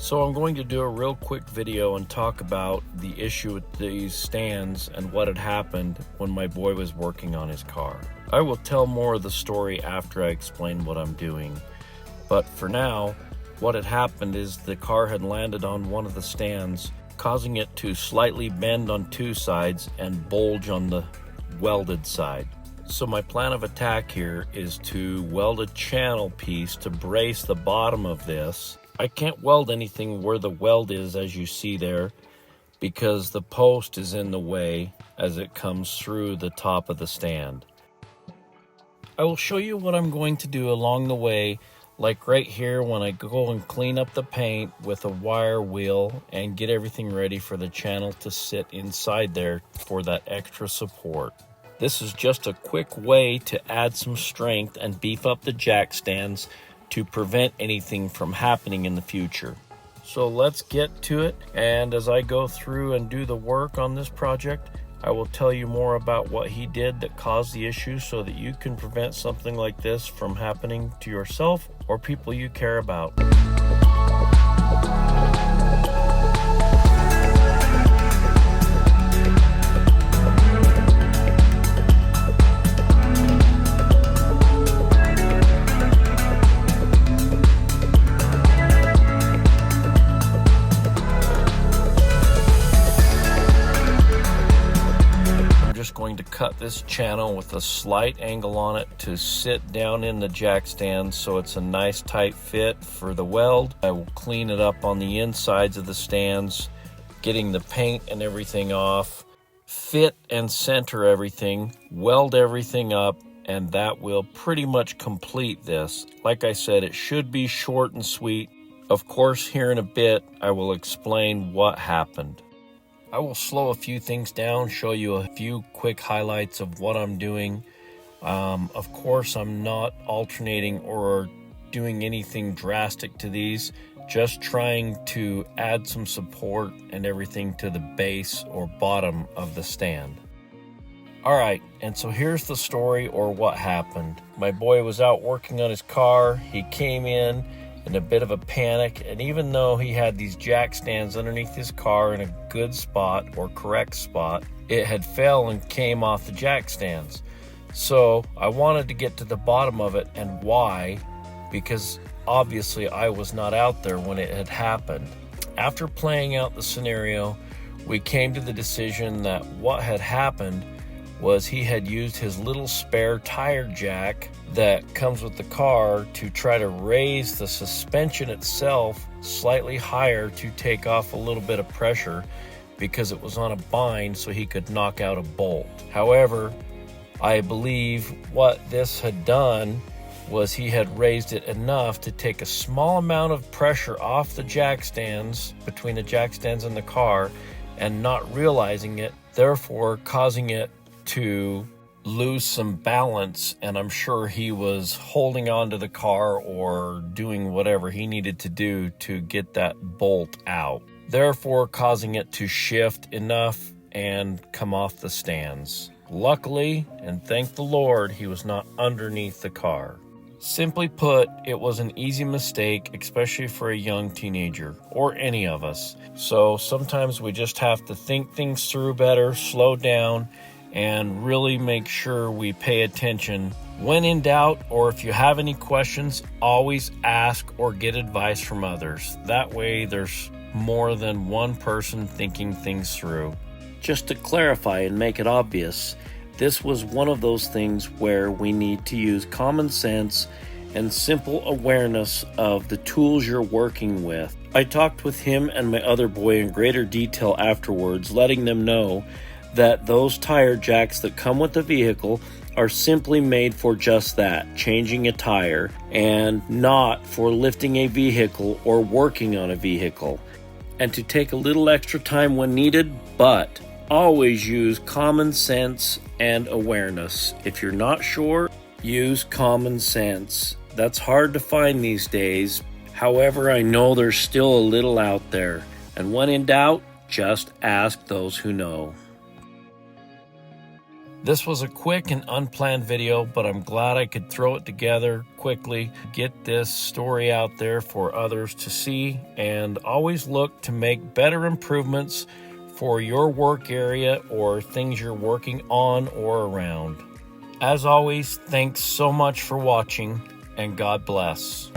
So I'm going to do a real quick video and talk about the issue with these stands and what had happened when my boy was working on his car. I will tell more of the story after I explain what I'm doing. But for now, what had happened is the car had landed on one of the stands, causing it to slightly bend on two sides and bulge on the welded side. So my plan of attack here is to weld a channel piece to brace the bottom of this. I can't weld anything where the weld is, as you see there, because the post is in the way as it comes through the top of the stand. I will show you what I'm going to do along the way, like right here when I go and clean up the paint with a wire wheel and get everything ready for the channel to sit inside there for that extra support. This is just a quick way to add some strength and beef up the jack stands to prevent anything from happening in the future. So let's get to it, and as I go through and do the work on this project, I will tell you more about what he did that caused the issue so that you can prevent something like this from happening to yourself or people you care about. Going to cut this channel with a slight angle on it to sit down in the jack stand so it's a nice tight fit for the weld. I will clean it up on the insides of the stands, getting the paint and everything off, fit and center everything, weld everything up, and that will pretty much complete this. Like I said, it should be short and sweet. Of course, here in a bit, I will explain what happened. I will slow a few things down, show you a few quick highlights of what I'm doing. Of course, I'm not alternating or doing anything drastic to these, just trying to add some support and everything to the base or bottom of the stand. Alright, and so here's the story or what happened. My boy was out working on his car. He came in a bit of a panic, and even though he had these jack stands underneath his car in a good spot or correct spot, it had fell and came off the jack stands. So I wanted to get to the bottom of it, and why? Because obviously I was not out there when it had happened. After playing out the scenario, we came to the decision that what had happened was he had used his little spare tire jack that comes with the car to try to raise the suspension itself slightly higher to take off a little bit of pressure because it was on a bind so he could knock out a bolt. However, I believe what this had done was he had raised it enough to take a small amount of pressure off the jack stands, between the jack stands and the car, and not realizing it, therefore causing it to lose some balance, and I'm sure he was holding on to the car or doing whatever he needed to do to get that bolt out, therefore causing it to shift enough and come off the stands. Luckily, and thank the Lord, he was not underneath the car. Simply put, it was an easy mistake, especially for a young teenager, or any of us. So sometimes we just have to think things through better, slow down, and really make sure we pay attention. When in doubt, or if you have any questions, always ask or get advice from others. That way there's more than one person thinking things through. Just to clarify and make it obvious, this was one of those things where we need to use common sense and simple awareness of the tools you're working with. I talked with him and my other boy in greater detail afterwards, letting them know that those tire jacks that come with the vehicle are simply made for just that, changing a tire, and not for lifting a vehicle or working on a vehicle. And to take a little extra time when needed, but always use common sense and awareness. If you're not sure, use common sense. That's hard to find these days. However, I know there's still a little out there. And when in doubt, just ask those who know. This was a quick and unplanned video, but I'm glad I could throw it together quickly, get this story out there for others to see, and always look to make better improvements for your work area or things you're working on or around. As always, thanks so much for watching, and God bless.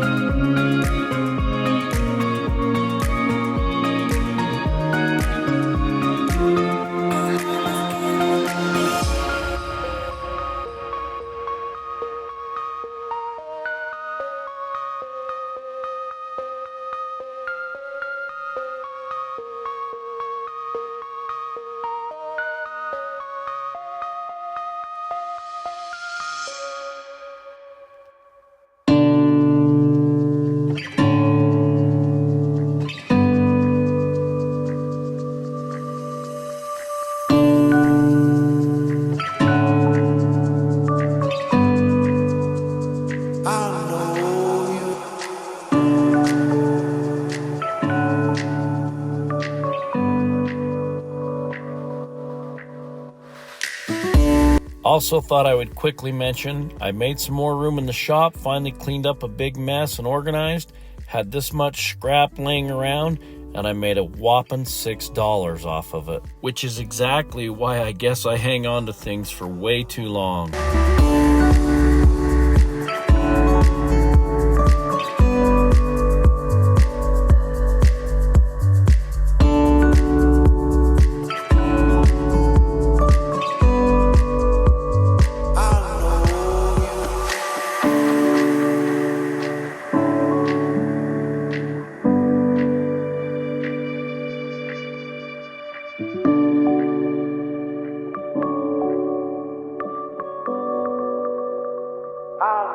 Also thought I would quickly mention, I made some more room in the shop, finally cleaned up a big mess and organized, had this much scrap laying around, and I made a whopping $6 off of it. Which is exactly why I guess I hang on to things for way too long. I